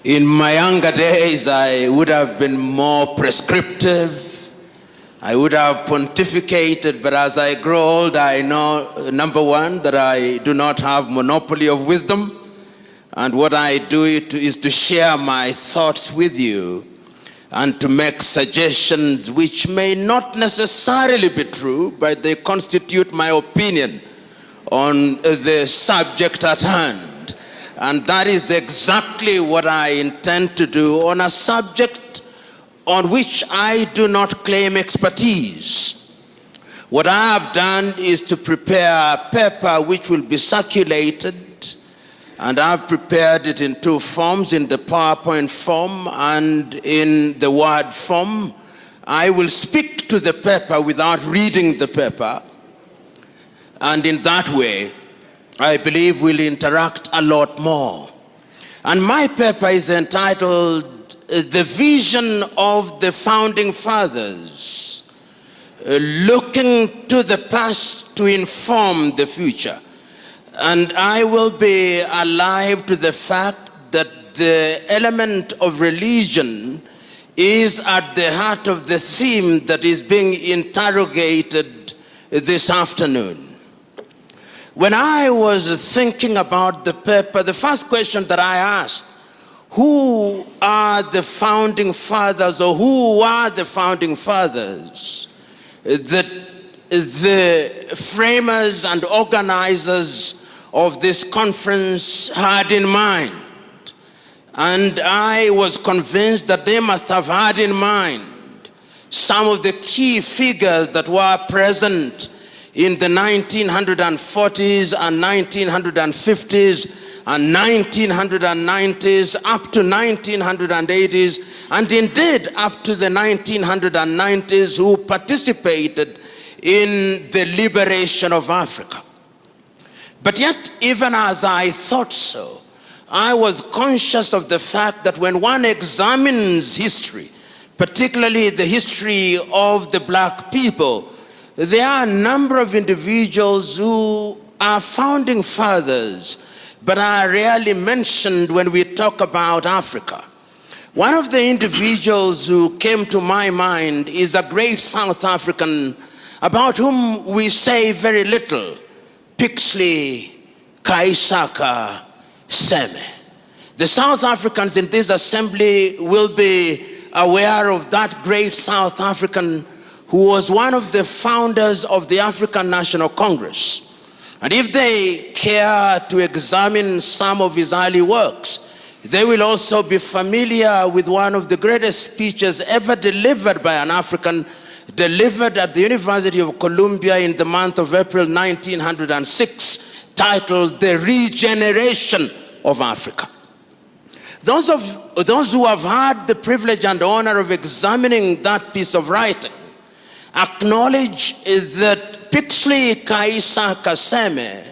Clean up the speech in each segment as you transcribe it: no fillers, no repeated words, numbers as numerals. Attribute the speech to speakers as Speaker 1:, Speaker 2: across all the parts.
Speaker 1: In my younger days, I would have been more prescriptive. I would have pontificated, but as I grow old, I know, number one, that I do not have monopoly of wisdom. And what I do is to share my thoughts with you and to make suggestions which may not necessarily be true, but they constitute my opinion on the subject at hand. And that is exactly what I intend to do on a subject on which I do not claim expertise. What I have done is to prepare a paper which will be circulated, and I've prepared it in two forms, in the PowerPoint form and in the Word form. I will speak to the paper without reading the paper, and in that way, I believe we'll interact a lot more. And my paper is entitled, The Vision of the Founding Fathers, Looking to the Past to Inform the Future. And I will be alive to the fact that the element of religion is at the heart of the theme that is being interrogated this afternoon. When I was thinking about the paper, the first question that I asked, who are the founding fathers, or who are the founding fathers that the framers and organizers of this conference had in mind? And I was convinced that they must have had in mind some of the key figures that were present in the 1940s and 1950s and 1990s up to 1980s, and indeed up to the 1990s, who participated in the liberation of Africa. But yet, even as I thought so, I was conscious of the fact that when one examines history, particularly the history of the black people, there are a number of individuals who are founding fathers, but are rarely mentioned when we talk about Africa. One of the individuals who came to my mind is a great South African about whom we say very little, Pixley Kaisaka Seme. The South Africans in this assembly will be aware of that great South African who was one of the founders of the African National Congress. And if they care to examine some of his early works, they will also be familiar with one of the greatest speeches ever delivered by an African, delivered at the University of Columbia in the month of April 1906, titled The Regeneration of Africa. Those who have had the privilege and honor of examining that piece of writing acknowledge that Pixley Kaisaka Seme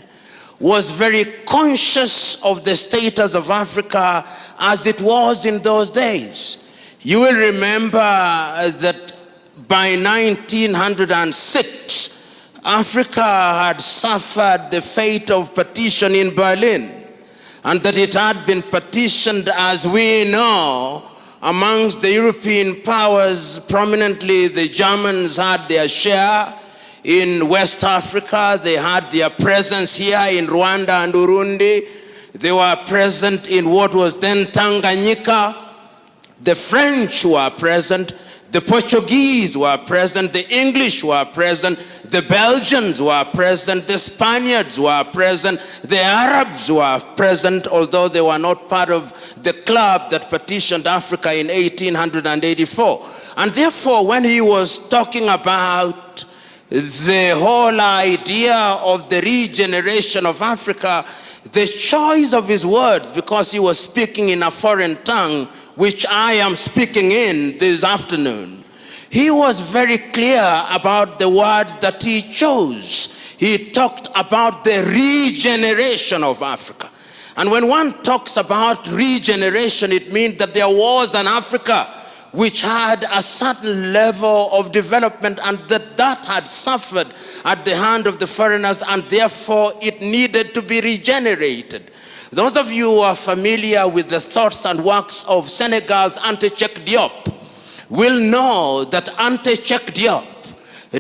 Speaker 1: was very conscious of the status of Africa as it was in those days. You will remember that by 1906, Africa had suffered the fate of partition in Berlin, and that it had been partitioned, as we know, amongst the European powers. Prominently, the Germans had their share in West Africa. They had their presence here in Rwanda and Burundi. They were present in what was then Tanganyika. The French were present. The Portuguese were present. The English were present. The Belgians were present. The Spaniards were present. The Arabs were present, although they were not part of the club that partitioned Africa in 1884. And therefore, when he was talking about the whole idea of the regeneration of Africa, the choice of his words, because he was speaking in a foreign tongue, which I am speaking in this afternoon, he was very clear about the words that he chose. He talked about the regeneration of Africa. And when one talks about regeneration, it means that there was an Africa which had a certain level of development, and that had suffered at the hand of the foreigners, and therefore it needed to be regenerated. Those of you who are familiar with the thoughts and works of Senegal's Anta Cheikh Diop will know that Anta Cheikh Diop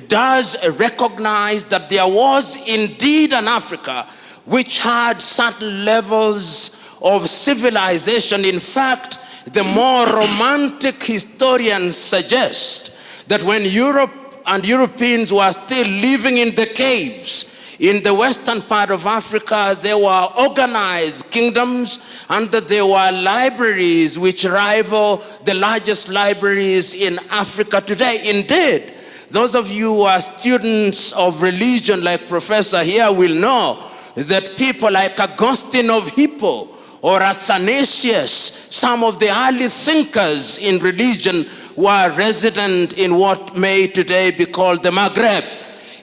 Speaker 1: does recognize that there was indeed an Africa which had certain levels of civilization. In fact, the more romantic historians suggest that when Europe and Europeans were still living in the caves, in the western part of Africa, there were organized kingdoms and that there were libraries which rival the largest libraries in Africa today. Indeed, those of you who are students of religion like Professor here will know that people like Augustine of Hippo or Athanasius, some of the early thinkers in religion, were resident in what may today be called the Maghreb.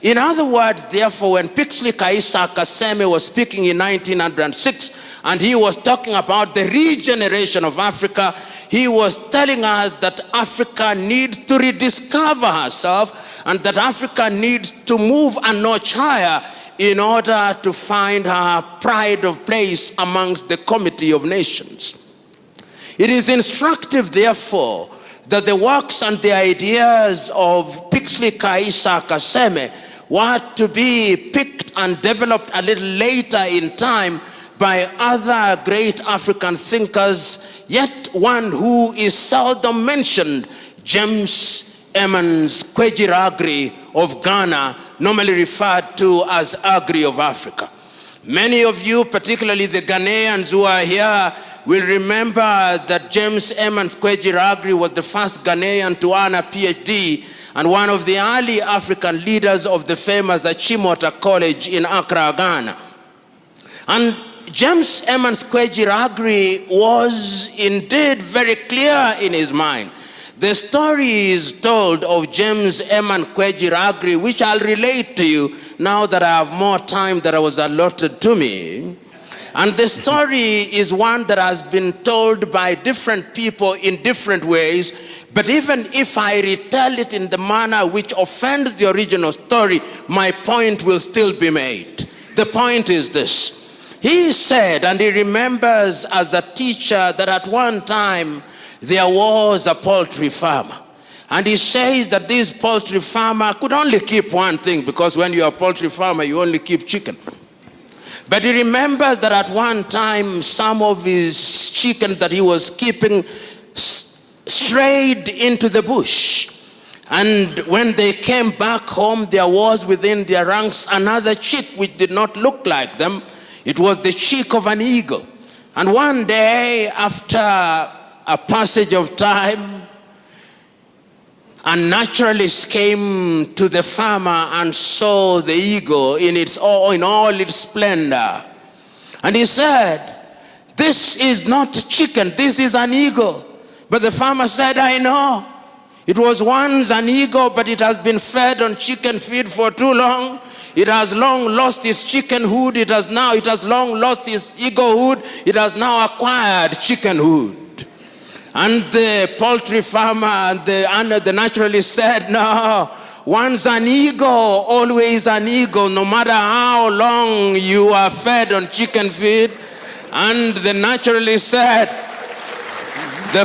Speaker 1: In other words, therefore, when Pixley Kaisa Kaseme was speaking in 1906, and he was talking about the regeneration of Africa, he was telling us that Africa needs to rediscover herself and that Africa needs to move a notch higher in order to find her pride of place amongst the community of nations. It is instructive, therefore, that the works and the ideas of Pixley Kaisa Kaseme were to be picked and developed a little later in time by other great African thinkers, yet one who is seldom mentioned, James Emmons Kwegyir Aggrey of Ghana, normally referred to as Aggrey of Africa. Many of you, particularly the Ghanaians who are here, will remember that James Emmons Kwegyir Aggrey was the first Ghanaian to earn a PhD and one of the early African leaders of the famous Achimota College in Accra, Ghana. And James Emmons Kwegyir Aggrey was indeed very clear in his mind. The story is told of James Emmons Kwegyir Aggrey, which I'll relate to you now that I have more time that was allotted to me. And the story is one that has been told by different people in different ways, but even if I retell it in the manner which offends the original story, my point will still be made. The point is this. He said, and he remembers as a teacher, that at one time there was a poultry farmer. And he says that this poultry farmer could only keep one thing, because when you're a poultry farmer, you only keep chicken. But he remembers that at one time, some of his chicken that he was keeping strayed into the bush. And when they came back home, there was within their ranks another chick which did not look like them. It was the chick of an eagle. And one day, after a passage of time, a naturalist came to the farmer and saw the eagle in all its splendor. And he said, "This is not chicken, this is an eagle." But the farmer said, "I know. It was once an eagle, but it has been fed on chicken feed for too long. It has long lost its chickenhood. It has long lost its eaglehood. It has now acquired chickenhood." And the poultry farmer and the naturalist said, "No, once an eagle, always an eagle, no matter how long you are fed on chicken feed." And the naturalist said, the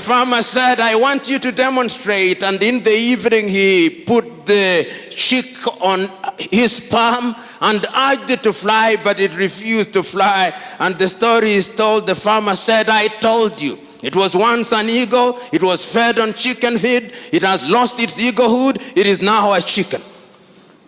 Speaker 1: farmer said, "I want you to demonstrate." And in the evening, he put the chick on his palm and urged it to fly, but it refused to fly. And the story is told, the farmer said, "I told you. It was once an eagle. It was fed on chicken feed. It has lost its eaglehood. It is now a chicken."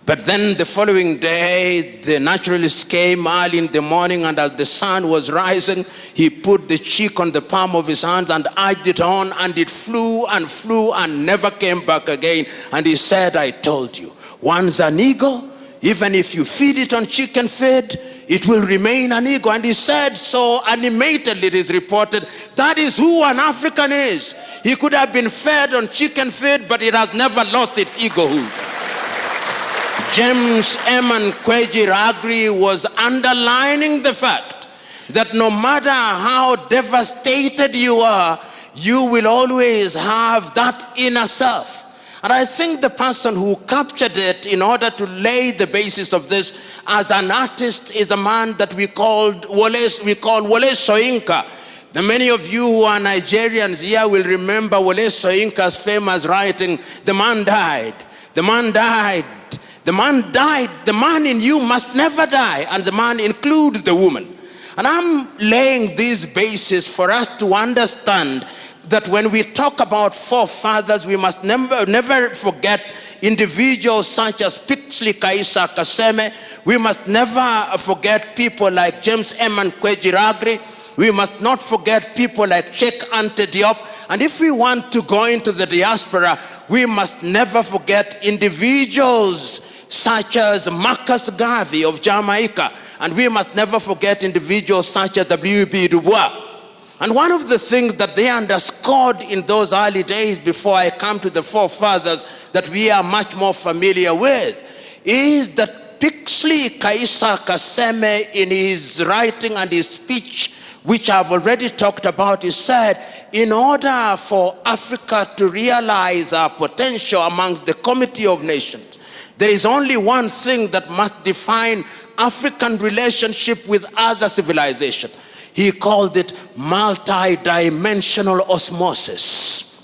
Speaker 1: But then the following day, the naturalist came early in the morning, and as the sun was rising, he put the chick on the palm of his hands and urged it on, and it flew and never came back again. And he said, "I told you, once an eagle, even if you feed it on chicken feed, it will remain an eagle." And he said so animatedly, it is reported, that is who an African is. He could have been fed on chicken feed, but it has never lost its eaglehood. James Emmons Kwegyir Aggrey was underlining the fact that no matter how devastated you are, you will always have that inner self. And I think the person who captured it in order to lay the basis of this as an artist is a man that we call Wole Soyinka. The many of you who are Nigerians here will remember Wole Soyinka's famous writing, "The man died, the man died, the man died, the man in you must never die," and the man includes the woman. And I'm laying this basis for us to understand that when we talk about forefathers, we must never forget individuals such as Pixley Kaisa Kaseme. We must never forget people like James Eman Kwejiragri. We must not forget people like Cheikh Anta Diop. And if we want to go into the diaspora, we must never forget individuals such as Marcus Garvey of Jamaica. And we must never forget individuals such as W.B. Du Bois. And one of the things that they underscored in those early days, before I come to the forefathers that we are much more familiar with, is that Pixley Kaisa Kaseme, in his writing and his speech, which I've already talked about, he said, in order for Africa to realize our potential amongst the Committee of Nations, there is only one thing that must define African relationship with other civilizations. He called it multi-dimensional osmosis.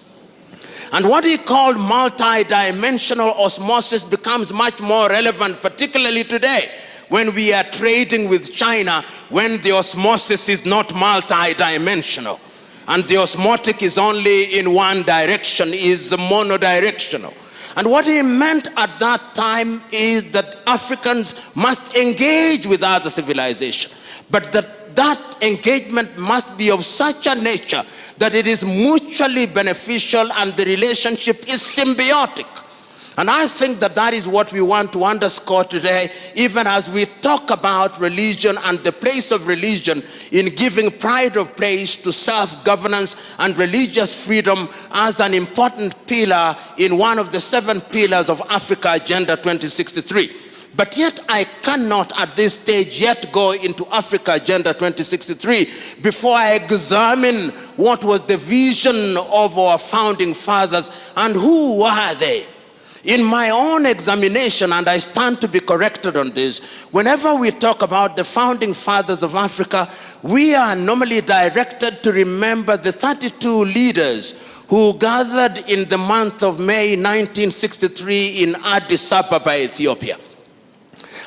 Speaker 1: And what he called multi-dimensional osmosis becomes much more relevant, particularly today, when we are trading with China, when the osmosis is not multi-dimensional. And the osmotic is only in one direction, is monodirectional. And what he meant at that time is that Africans must engage with other civilizations, but that engagement must be of such a nature that it is mutually beneficial and the relationship is symbiotic. And I think that that is what we want to underscore today, even as we talk about religion and the place of religion in giving pride of place to self-governance and religious freedom as an important pillar in one of the 7 pillars of Africa Agenda 2063. But yet I cannot at this stage yet go into Africa Agenda 2063 before I examine what was the vision of our founding fathers and who were they. In my own examination, and I stand to be corrected on this, whenever we talk about the founding fathers of Africa, we are normally directed to remember the 32 leaders who gathered in the month of May 1963 in Addis Ababa, Ethiopia.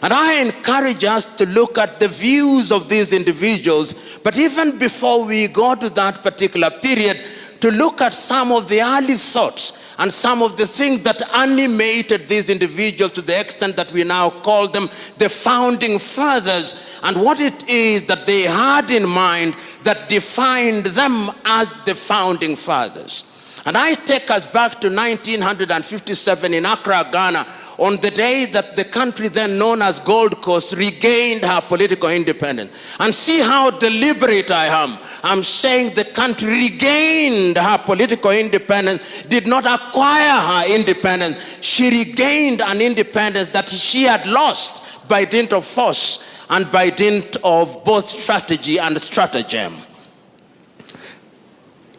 Speaker 1: And I encourage us to look at the views of these individuals, but even before we go to that particular period, to look at some of the early thoughts and some of the things that animated these individuals to the extent that we now call them the founding fathers, and what it is that they had in mind that defined them as the founding fathers. And I take us back to 1957 in Accra, Ghana, on the day that the country then known as Gold Coast regained her political independence. And see how deliberate I am. I'm saying the country regained her political independence, did not acquire her independence. She regained an independence that she had lost by dint of force and by dint of both strategy and stratagem.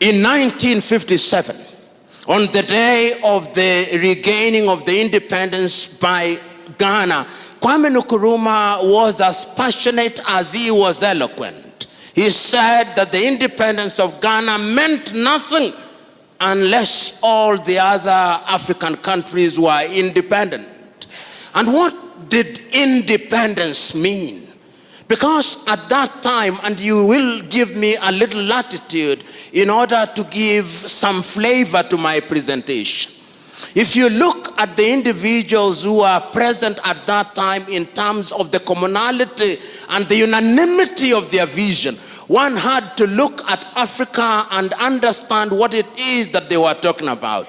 Speaker 1: In 1957, on the day of the regaining of the independence by Ghana, Kwame Nkrumah was as passionate as he was eloquent. He said that the independence of Ghana meant nothing unless all the other African countries were independent. And what did independence mean? Because at that time, and you will give me a little latitude in order to give some flavor to my presentation. If you look at the individuals who are present at that time in terms of the commonality and the unanimity of their vision, one had to look at Africa and understand what it is that they were talking about.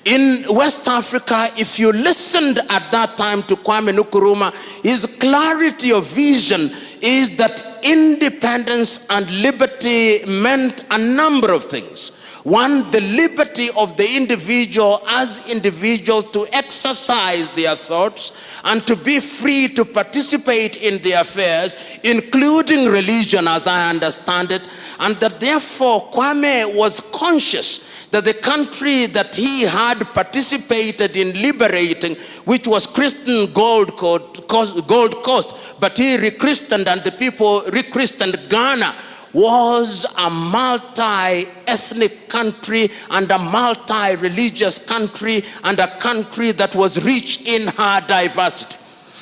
Speaker 1: In West Africa, if you listened at that time to Kwame Nkrumah, his clarity of vision is that independence and liberty meant a number of things. One, the liberty of the individual as individuals to exercise their thoughts and to be free to participate in their affairs, including religion as I understand it, and that therefore Kwame was conscious that the country that he had participated in liberating, which was Christian Gold Coast, but he rechristened and the people rechristened Ghana, was a multi-ethnic country and a multi-religious country and a country that was rich in her diversity.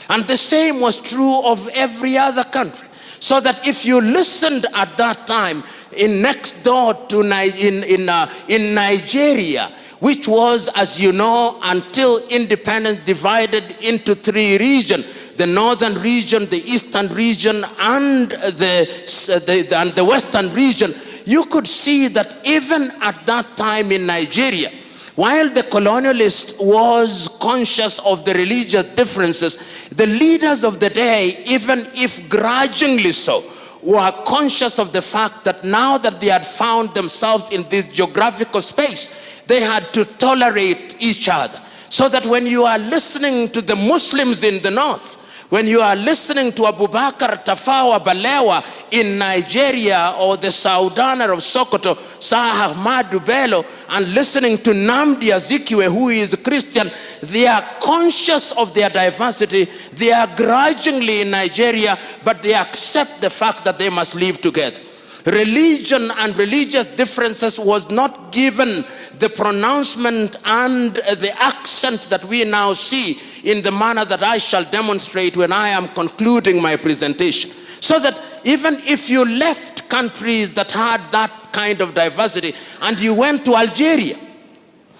Speaker 1: And the same was true of every other country. So that if you listened at that time in next door to in Nigeria, which was, as you know, until independence divided into three regions, the northern region, the eastern region, and the western region, you could see that even at that time in Nigeria, while the colonialist was conscious of the religious differences, the leaders of the day, even if grudgingly so, were conscious of the fact that now that they had found themselves in this geographical space, they had to tolerate each other. So that when you are listening to the Muslims in the north, when you are listening to Abubakar Tafawa Balewa in Nigeria, or the Saudaner of Sokoto, Sah Ahmadu Bello, and listening to Namdi Azikiwe, who is a Christian, they are conscious of their diversity. They are grudgingly in Nigeria, but they accept the fact that they must live together. Religion and religious differences was not given the pronouncement and the accent that we now see in the manner that I shall demonstrate when I am concluding my presentation. So that even if you left countries that had that kind of diversity and you went to Algeria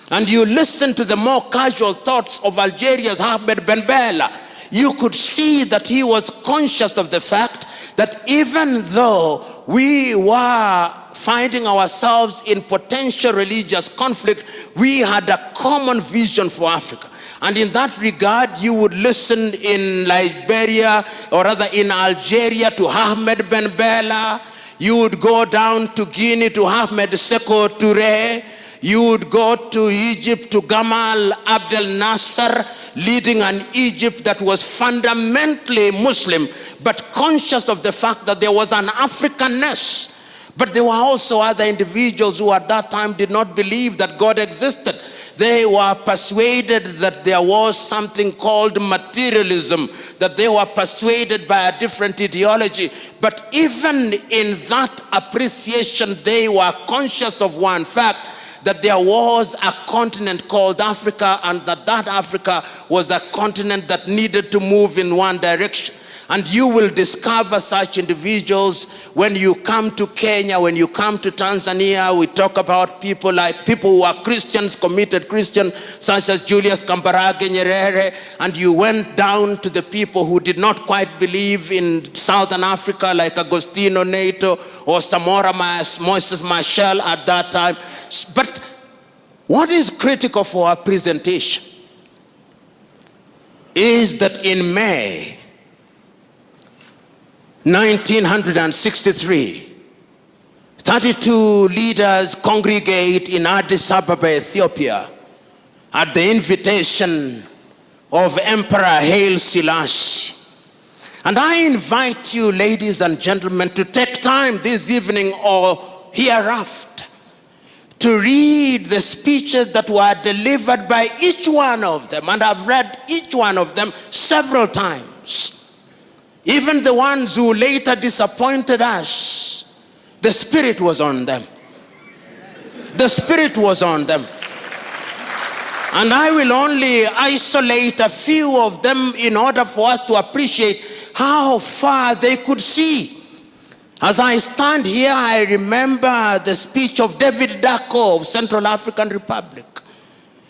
Speaker 1: and you listened to the more casual thoughts of Algeria's Ahmed Ben Bella, you could see that he was conscious of the fact that even though we were finding ourselves in potential religious conflict, we had a common vision for Africa. And in that regard, you would listen in Liberia, or rather in Algeria, to Ahmed Ben Bella. You would go down to Guinea to Ahmed Sékou Touré. You would go to Egypt to Gamal Abdel Nasser, leading an Egypt that was fundamentally Muslim, but conscious of the fact that there was an Africanness. But there were also other individuals who at that time did not believe that God existed. They were persuaded that there was something called materialism, that they were persuaded by a different ideology. But even in that appreciation, they were conscious of one fact, that there was a continent called Africa, and that Africa was a continent that needed to move in one direction. And you will discover such individuals when you come to Kenya, when you come to Tanzania. We talk about people who are Christians, committed Christians, such as Julius Kambarage Nyerere. And you went down to the people who did not quite believe in Southern Africa, like Agostino Neto or Samora Moses Machel at that time. But what is critical for our presentation is that in May 1963, 32 leaders congregate in Addis Ababa, Ethiopia, at the invitation of Emperor Haile Selassie. And I invite you, ladies and gentlemen, to take time this evening or hereafter to read the speeches that were delivered by each one of them. And I've read each one of them several times. Even the ones who later disappointed us, the Spirit was on them. The Spirit was on them. And I will only isolate a few of them in order for us to appreciate how far they could see. As I stand here, I remember the speech of David Dacko of Central African Republic.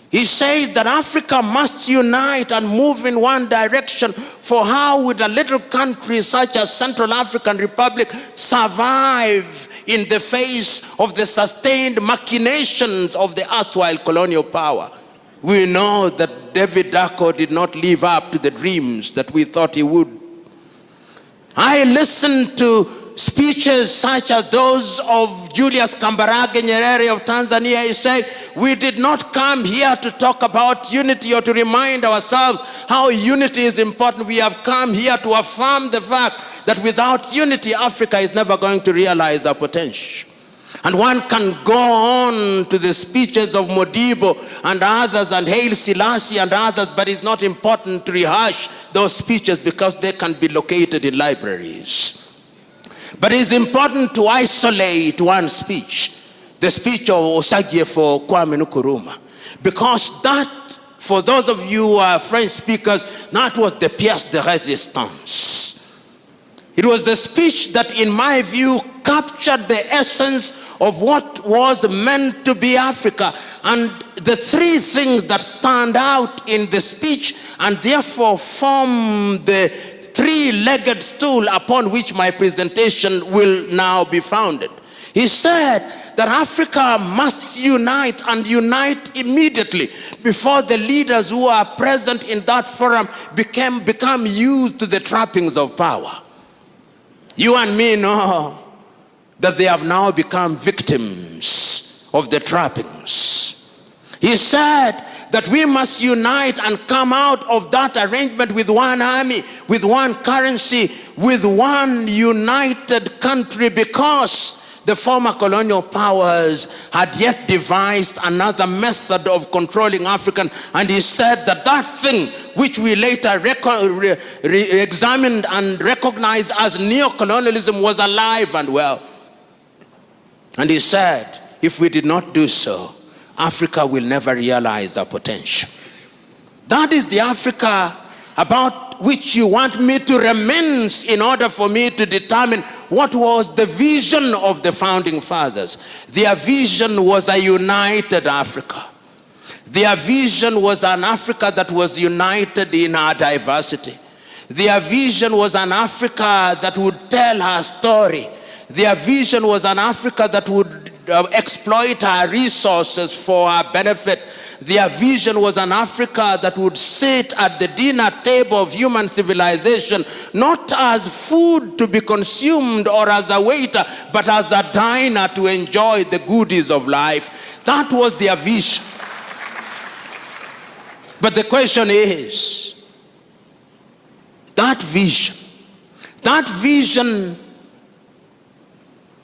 Speaker 1: He says that Africa must unite and move in one direction, for how would a little country such as Central African Republic survive in the face of the sustained machinations of the erstwhile colonial power? We know that David Dacko did not live up to the dreams that we thought he would. I listened to speeches such as those of Julius Kambarage Nyerere of Tanzania, he said, we did not come here to talk about unity or to remind ourselves how unity is important. We have come here to affirm the fact that without unity, Africa is never going to realize their potential. And one can go on to the speeches of Modibo and others and Haile Selassie and others, but it's not important to rehash those speeches because they can be located in libraries. But it's important to isolate one speech, the speech of Osagyefo Kwame Nkrumah, because that, for those of you who are French speakers, that was the pièce de résistance. It was the speech that, in my view, captured the essence of what was meant to be Africa. And the three things that stand out in the speech and therefore form the three-legged stool upon which my presentation will now be founded. He said that Africa must unite and unite immediately before the leaders who are present in that forum become used to the trappings of power. You and me know that they have now become victims of the trappings. He said that we must unite and come out of that arrangement with one army, with one currency, with one united country, because the former colonial powers had yet devised another method of controlling African. And he said that that thing which we later examined and recognized as neocolonialism was alive and well. And he said, if we did not do so, Africa will never realize our potential. That is the Africa about which you want me to reminisce in order for me to determine what was the vision of the founding fathers. Their vision was a united Africa. Their vision was an Africa that was united in our diversity. Their vision was an Africa that would tell her story. Their vision was an Africa that would exploit our resources for our benefit. Their vision was an Africa that would sit at the dinner table of human civilization, not as food to be consumed or as a waiter, but as a diner to enjoy the goodies of life. That was their vision. But the question is, that vision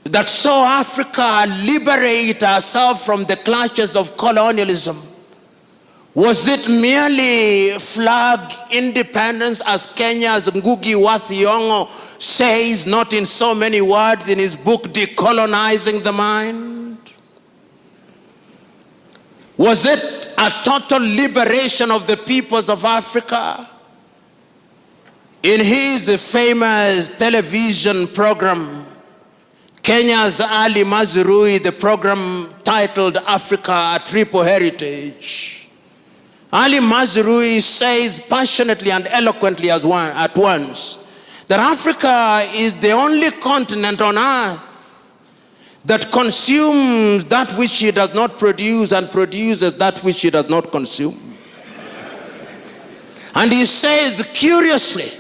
Speaker 1: that saw Africa liberate herself from the clutches of colonialism, was it merely flag independence, as Kenya's Ngugi wa Thiong'o says, not in so many words, in his book Decolonizing the Mind? Was it a total liberation of the peoples of Africa? In his famous television program, Kenya's Ali Mazrui, the program titled Africa, A Triple Heritage, Ali Mazrui says passionately and eloquently at once that Africa is the only continent on earth that consumes that which it does not produce and produces that which it does not consume. And he says, curiously,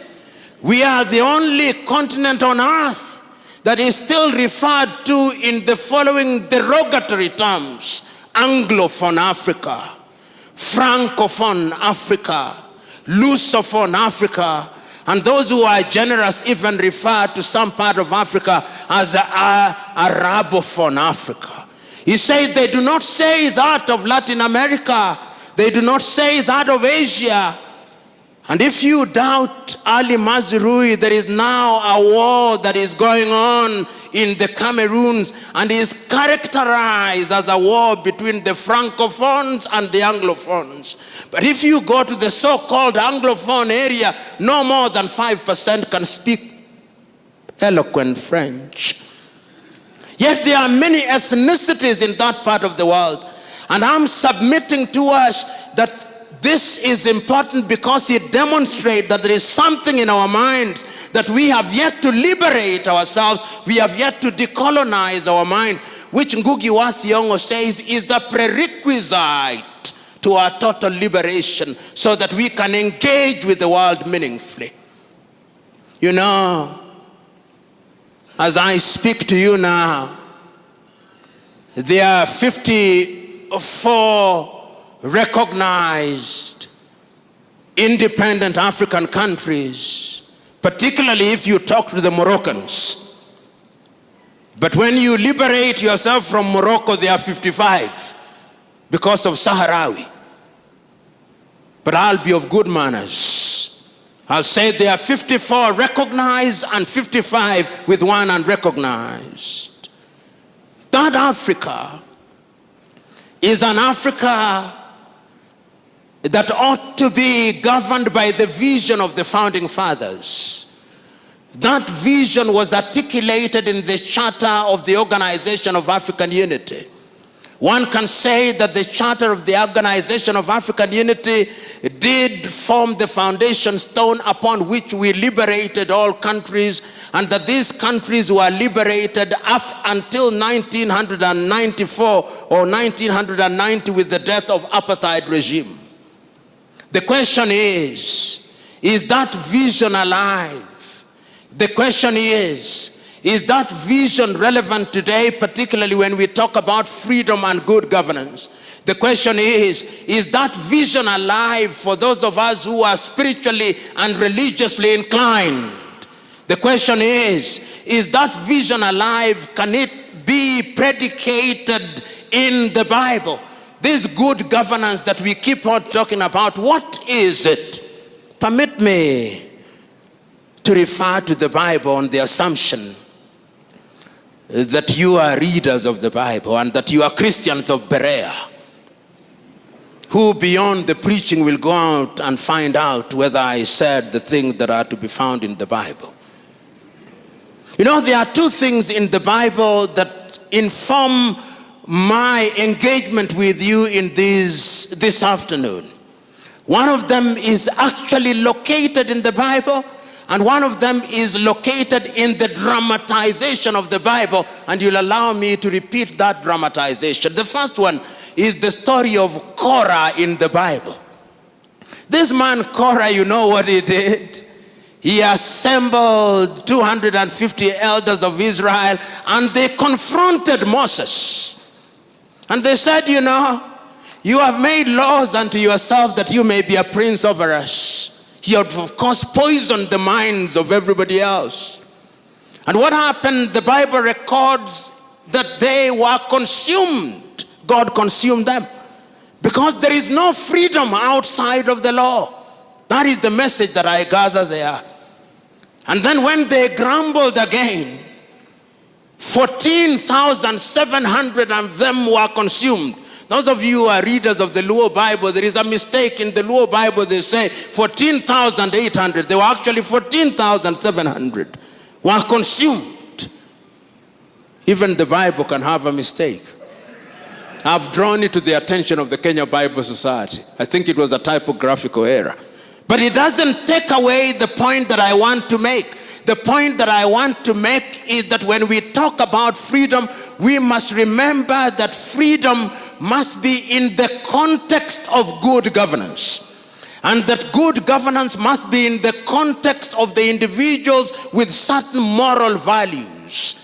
Speaker 1: we are the only continent on earth that is still referred to in the following derogatory terms: Anglophone Africa, Francophone Africa, Lusophone Africa, and those who are generous even refer to some part of Africa as Arabophone Africa. He says they do not say that of Latin America, they do not say that of Asia. And if you doubt Ali Mazrui, there is now a war that is going on in the Cameroons and is characterized as a war between the Francophones and the Anglophones. But if you go to the so-called Anglophone area, no more than 5% can speak eloquent French. Yet there are many ethnicities in that part of the world. And I'm submitting to us that this is important because it demonstrates that there is something in our minds that we have yet to liberate ourselves. We have yet to decolonize our mind, which Ngugi wa Thiong'o says is the prerequisite to our total liberation so that we can engage with the world meaningfully. You know, As I speak to you now, there are 54 recognized independent African countries, particularly if you talk to the Moroccans. But when you liberate yourself from Morocco, there are 55 because of Sahrawi. But I'll be of good manners. I'll say there are 54 recognized and 55 with one unrecognized. That Africa is an Africa that ought to be governed by the vision of the founding fathers. That vision was articulated in the Charter of the Organization of African Unity. One can say that the Charter of the Organization of African Unity did form the foundation stone upon which we liberated all countries, and that these countries were liberated up until 1994 or 1990 with the death of apartheid regime. The question is that vision alive? The question is that vision relevant today, particularly when we talk about freedom and good governance? The question is that vision alive for those of us who are spiritually and religiously inclined? The question is that vision alive? Can it be predicated in the Bible? This good governance that we keep on talking about, what is it? Permit me to refer to the Bible on the assumption that you are readers of the Bible and that you are Christians of Berea, who beyond the preaching will go out and find out whether I said the things that are to be found in the Bible. You know, there are two things in the Bible that inform my engagement with you in this afternoon. One of them is actually located in the Bible, and one of them is located in the dramatization of the Bible, and you'll allow me to repeat that dramatization. The first one is the story of Korah in the Bible. This man Korah, you know what he did? He assembled 250 elders of Israel, and they confronted Moses. And they said, you know, you have made laws unto yourself that you may be a prince over us. He had, of course, poisoned the minds of everybody else. And what happened? The Bible records that they were consumed. God consumed them. Because there is no freedom outside of the law. That is the message that I gather there. And then when they grumbled again, 14,700 of them were consumed. Those of you who are readers of the Luo Bible, there is a mistake in the Luo Bible. They say 14,800. They were actually 14,700 were consumed. Even the Bible can have a mistake. I've drawn it to the attention of the Kenya Bible Society. I think it was a typographical error. But it doesn't take away the point that I want to make. The point that I want to make is that when we talk about freedom, we must remember that freedom must be in the context of good governance. And that good governance must be in the context of the individuals with certain moral values.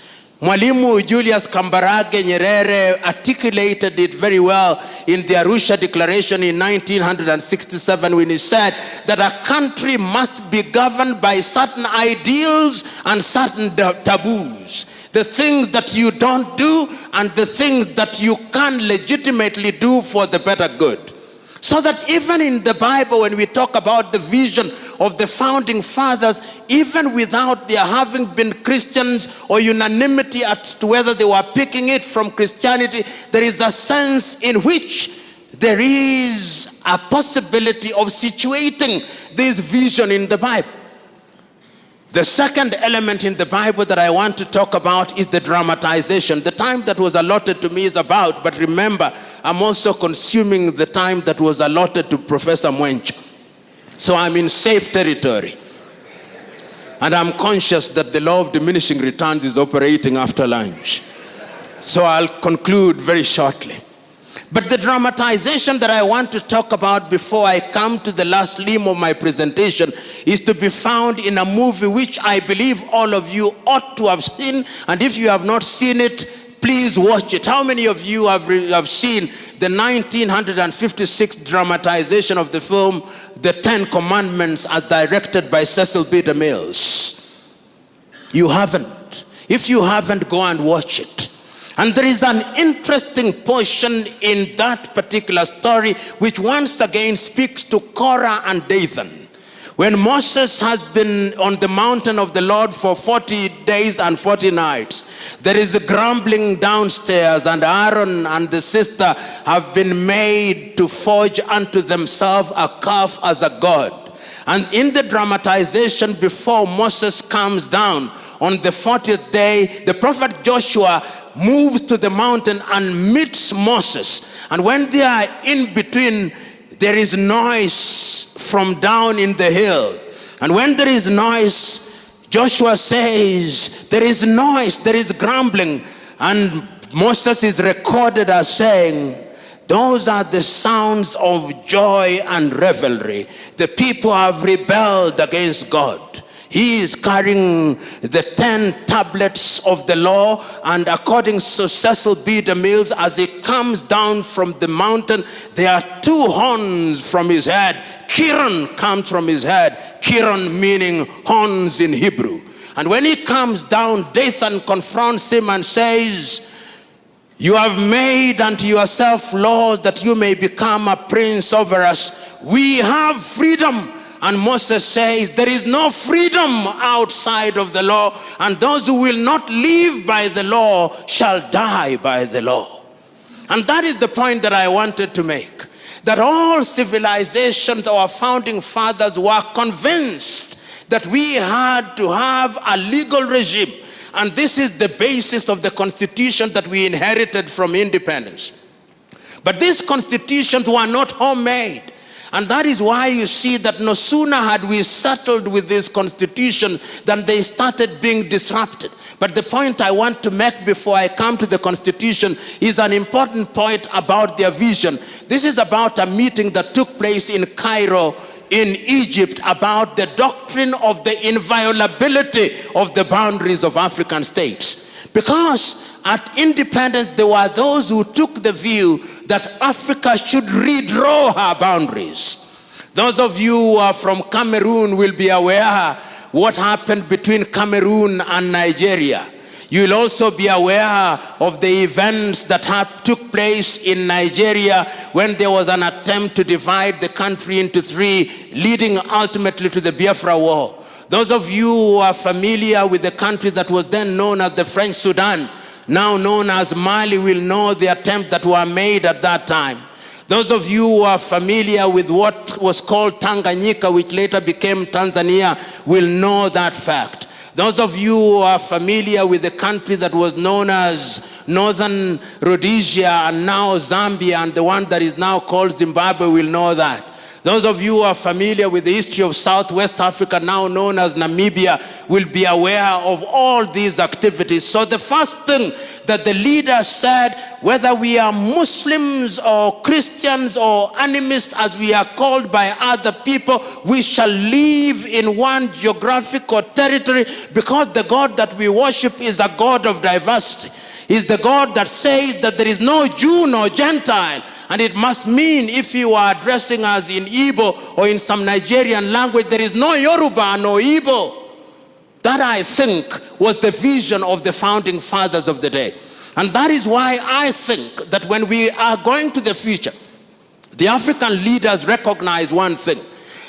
Speaker 1: Mwalimu Julius Kambarage Nyerere articulated it very well in the Arusha Declaration in 1967 when he said that a country must be governed by certain ideals and certain taboos. The things that you don't do and the things that you can legitimately do for the better good. So that even in the Bible, when we talk about the vision of the founding fathers, even without their having been Christians or unanimity as to whether they were picking it from Christianity, there is a sense in which there is a possibility of situating this vision in the Bible. The second element in the Bible that I want to talk about is the dramatization. The time that was allotted to me is about, but remember, I'm also consuming the time that was allotted to Professor Mwencha. So I'm in safe territory. And I'm conscious that the law of diminishing returns is operating after lunch. So I'll conclude very shortly. But the dramatization that I want to talk about before I come to the last limb of my presentation is to be found in a movie which I believe all of you ought to have seen. And if you have not seen it, please watch it. How many of you have seen the 1956 dramatization of the film The Ten Commandments as directed by Cecil B. DeMille? You haven't. If you haven't, go and watch it. And there is an interesting portion in that particular story which once again speaks to Korah and Dathan. When Moses has been on the mountain of the Lord for 40 days and 40 nights, there is a grumbling downstairs, and Aaron and the sister have been made to forge unto themselves a calf as a god. And in the dramatization, before Moses comes down on the 40th day, the prophet Joshua moves to the mountain and meets Moses. And when they are in between, there is noise from down in the hill. And when there is noise, Joshua says, there is noise, there is grumbling. And Moses is recorded as saying, those are the sounds of joy and revelry. The people have rebelled against God. He is carrying the 10 tablets of the law, and according to Cecil B. DeMille, as he comes down from the mountain, there are 2 horns from his head. Kiran comes from his head. Kiran meaning horns in Hebrew. And when he comes down, Dathan confronts him and says, you have made unto yourself laws that you may become a prince over us. We have freedom. And Moses says, there is no freedom outside of the law, and those who will not live by the law shall die by the law. And that is the point that I wanted to make. That all civilizations, our founding fathers were convinced that we had to have a legal regime. And this is the basis of the constitution that we inherited from independence. But these constitutions were not homemade. And that is why you see that no sooner had we settled with this constitution than they started being disrupted. But the point I want to make before I come to the constitution is an important point about their vision. This is about a meeting that took place in Cairo, in Egypt, about the doctrine of the inviolability of the boundaries of African states. Because at independence, there were those who took the view that Africa should redraw her boundaries. Those of you who are from Cameroon will be aware what happened between Cameroon and Nigeria. You'll also be aware of the events that took place in Nigeria when there was an attempt to divide the country into 3, leading ultimately to the Biafra War. Those of you who are familiar with the country that was then known as the French Sudan, now known as Mali, will know the attempt that were made at that time. Those of you who are familiar with what was called Tanganyika, which later became Tanzania, will know that fact. Those of you who are familiar with the country that was known as Northern Rhodesia and now Zambia, and the one that is now called Zimbabwe, will know that. Those of you who are familiar with the history of Southwest Africa, now known as Namibia, will be aware of all these activities. So the first thing that the leaders said, whether we are Muslims or Christians or animists, as we are called by other people, we shall live in one geographical territory, because the God that we worship is a God of diversity. He's the God that says that there is no Jew nor Gentile. And it must mean, if you are addressing us in Igbo or in some Nigerian language, there is no Yoruba, no Igbo. That, I think, was the vision of the founding fathers of the day. And that is why I think that when we are going to the future, the African leaders recognize one thing,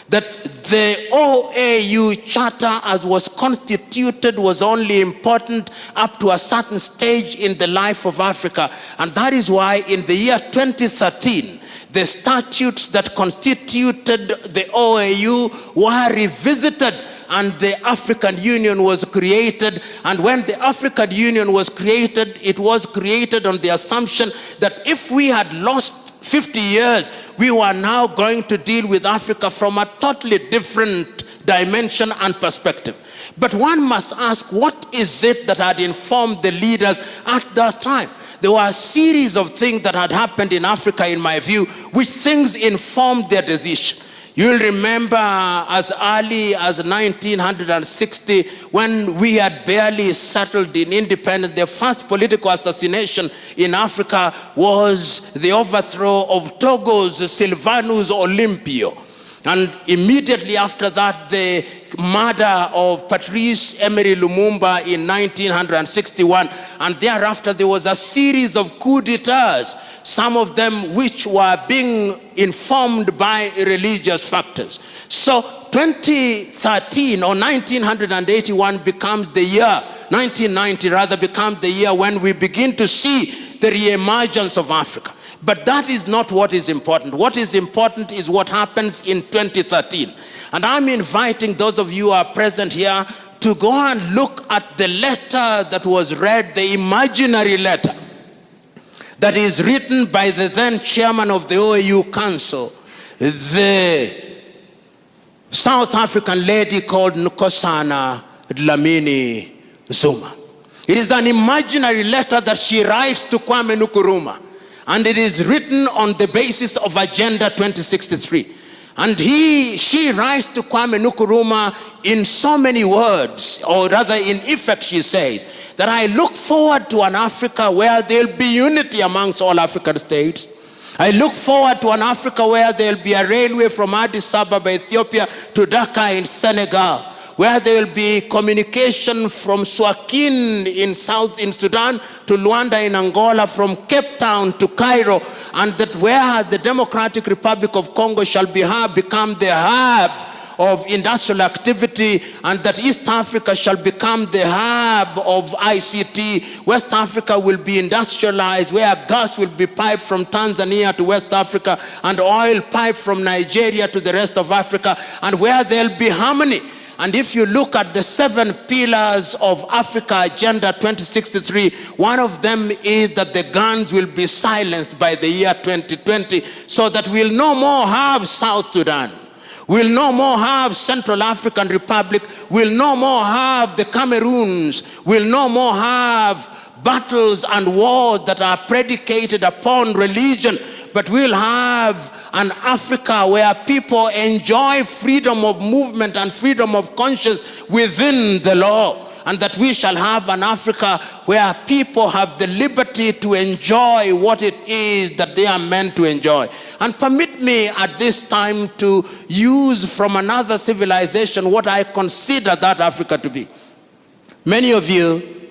Speaker 1: that the OAU charter as was constituted was only important up to a certain stage in the life of Africa. And that is why in the year 2013, the statutes that constituted the OAU were revisited and the African Union was created. And when the African Union was created, it was created on the assumption that if we had lost 50 years, we were now going to deal with Africa from a totally different dimension and perspective. But one must ask, what is it that had informed the leaders at that time? there were a series of things that had happened in Africa, in my view, which things informed their decision. You'll remember as early as 1960, when we had barely settled in independence, the first political assassination in Africa was the overthrow of Togo's Sylvanus Olympio. And immediately after that, the murder of Patrice Emery Lumumba in 1961. And thereafter, there was a series of coups d'etats, some of them which were being informed by religious factors. So 2013 or 1981 becomes the year, 1990 rather, becomes the year when we begin to see the re-emergence of Africa. But that is not what is important. What is important is what happens in 2013. And I'm inviting those of you who are present here to go and look at the letter that was read, the imaginary letter that is written by the then chairman of the OAU Council, the South African lady called Nkosana Dlamini Zuma. It is an imaginary letter that she writes to Kwame Nkrumah. And it is written on the basis of Agenda 2063. And she writes to Kwame Nkrumah in so many words, or rather in effect she says, that I look forward to an Africa where there will be unity amongst all African states. I look forward to an Africa where there will be a railway from Addis Ababa, Ethiopia, to Dakar in Senegal, where there will be communication from Suakin in Sudan to Luanda in Angola, from Cape Town to Cairo, and that where the Democratic Republic of Congo shall become the hub of industrial activity, and that East Africa shall become the hub of ICT. West Africa will be industrialized, where gas will be piped from Tanzania to West Africa, and oil piped from Nigeria to the rest of Africa, and where there will be harmony. And if you look at the 7 pillars of Africa Agenda 2063, one of them is that the guns will be silenced by the year 2020, so that we'll no more have South Sudan. We'll no more have Central African Republic. We'll no more have the Cameroons. We'll no more have battles and wars that are predicated upon religion. But we'll have an Africa where people enjoy freedom of movement and freedom of conscience within the law. And that we shall have an Africa where people have the liberty to enjoy what it is that they are meant to enjoy. And permit me at this time to use from another civilization what I consider that Africa to be. Many of you,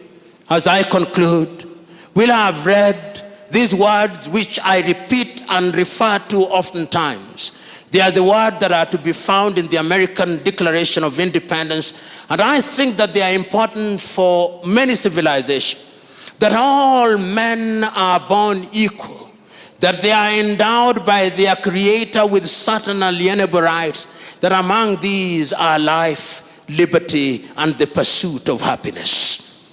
Speaker 1: as I conclude, will have read these words which I repeat and refer to oftentimes. They are the words that are to be found in the American Declaration of Independence. And I think that they are important for many civilizations. That all men are born equal. That they are endowed by their Creator with certain alienable rights. That among these are life, liberty, and the pursuit of happiness.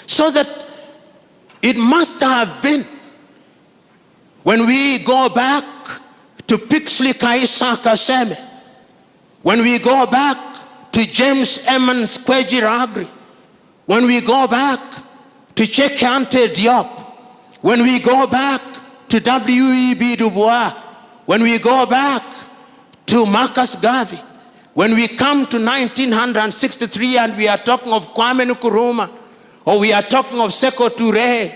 Speaker 1: So that it must have been, when we go back to Pixley Kaisa Kaseme, when we go back to James Emmons Kwejiragri, when we go back to Cheikh Anta Diop, when we go back to W.E.B. Du Bois, when we go back to Marcus Garvey, when we come to 1963 and we are talking of Kwame Nkrumah, or we are talking of Sekou Touré,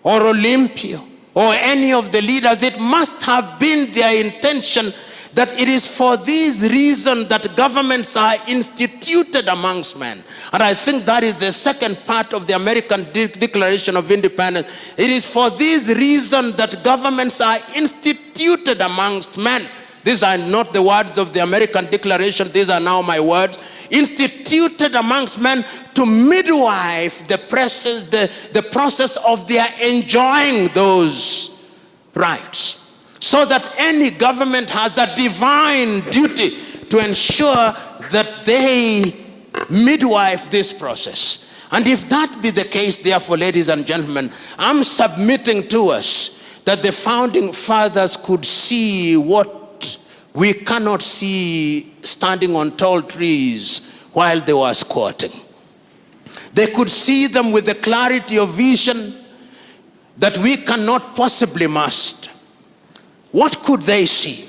Speaker 1: or Olympio, or any of the leaders, it must have been their intention that it is for these reasons that governments are instituted amongst men. And I think that is the second part of the American Declaration of Independence. It is for these reasons that governments are instituted amongst men. These are not the words of the American Declaration, these are now my words. Instituted amongst men to midwife the process of their enjoying those rights. So that any government has a divine duty to ensure that they midwife this process. And if that be the case, therefore, ladies and gentlemen, I'm submitting to us that the founding fathers could see what we cannot see standing on tall trees while they were squatting. They could see them with the clarity of vision that we cannot possibly master. What could they see?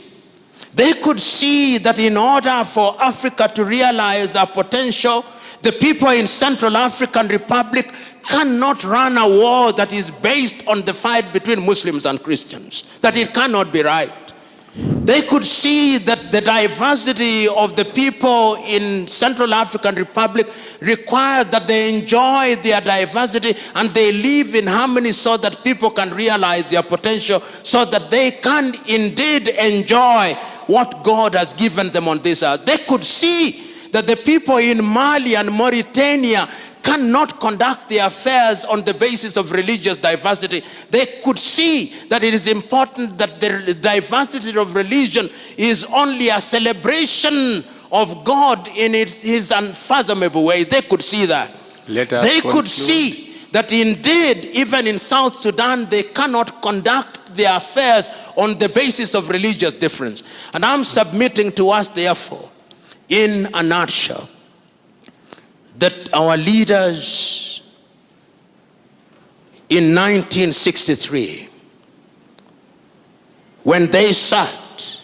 Speaker 1: They could see that in order for Africa to realize their potential, the people in Central African Republic cannot run a war that is based on the fight between Muslims and Christians, that it cannot be right. They could see that the diversity of the people in Central African Republic requires that they enjoy their diversity and they live in harmony so that people can realize their potential, so that they can indeed enjoy what God has given them on this earth. They could see that the people in Mali and Mauritania cannot conduct their affairs on the basis of religious diversity. They could see that it is important that the diversity of religion is only a celebration of God in his unfathomable ways. They could see that. They could see that indeed, even in South Sudan, they cannot conduct their affairs on the basis of religious difference. And I'm submitting to us, therefore, in a nutshell, that our leaders in 1963, when they sat,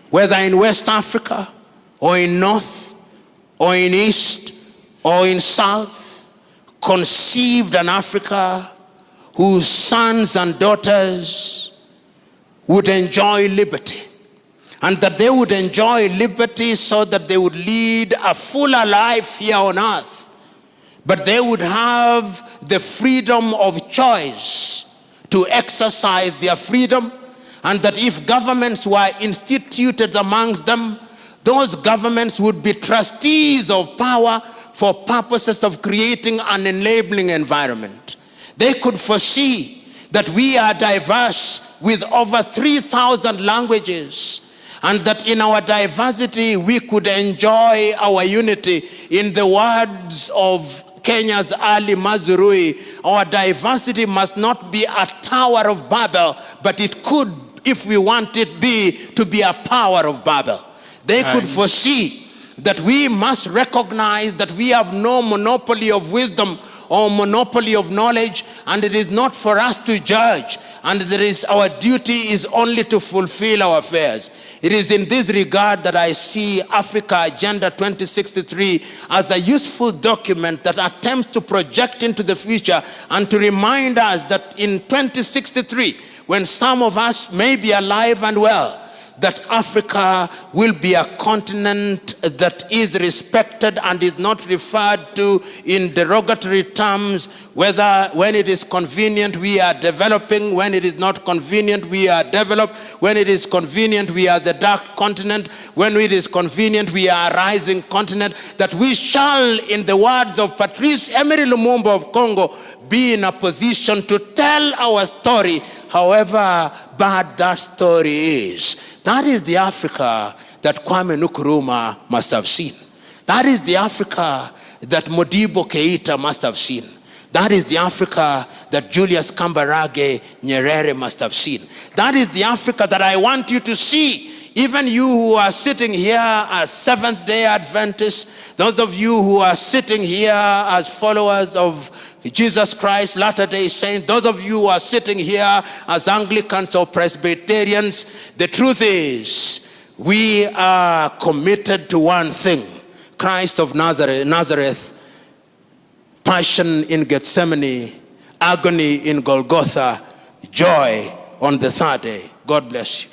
Speaker 1: whether in West Africa or in North or in East or in South, conceived an Africa whose sons and daughters would enjoy liberty, and that they would enjoy liberty so that they would lead a fuller life here on earth, but they would have the freedom of choice to exercise their freedom, and that if governments were instituted amongst them, those governments would be trustees of power for purposes of creating an enabling environment. They could foresee that we are diverse with over 3,000 languages, and that in our diversity we could enjoy our unity. In the words of Kenya's Ali Mazrui, our diversity must not be a Tower of Babel, but it could, if we want it to be a Power of Babel. They could foresee that we must recognize that we have no monopoly of wisdom or monopoly of knowledge, and it is not for us to judge, and our duty is only to fulfill our affairs. It is in this regard that I see Africa Agenda 2063 as a useful document that attempts to project into the future and to remind us that in 2063, when some of us may be alive and well, that Africa will be a continent that is respected and is not referred to in derogatory terms, whether when it is convenient we are developing, when it is not convenient we are developed, when it is convenient we are the dark continent, when it is convenient we are a rising continent, that we shall, in the words of Patrice Emery Lumumba of Congo, be in a position to tell our story, however bad that story is. That is the Africa that Kwame Nkrumah must have seen. That is the Africa that Modibo Keita must have seen. That is the Africa that Julius Kambarage Nyerere must have seen. That is the Africa that I want you to see. Even you who are sitting here as Seventh-day Adventists, those of you who are sitting here as followers of Jesus Christ, Latter-day Saints, those of you who are sitting here as Anglicans or Presbyterians, the truth is, we are committed to one thing: Christ of Nazareth, passion in Gethsemane, agony in Golgotha, joy on the third day. God bless you.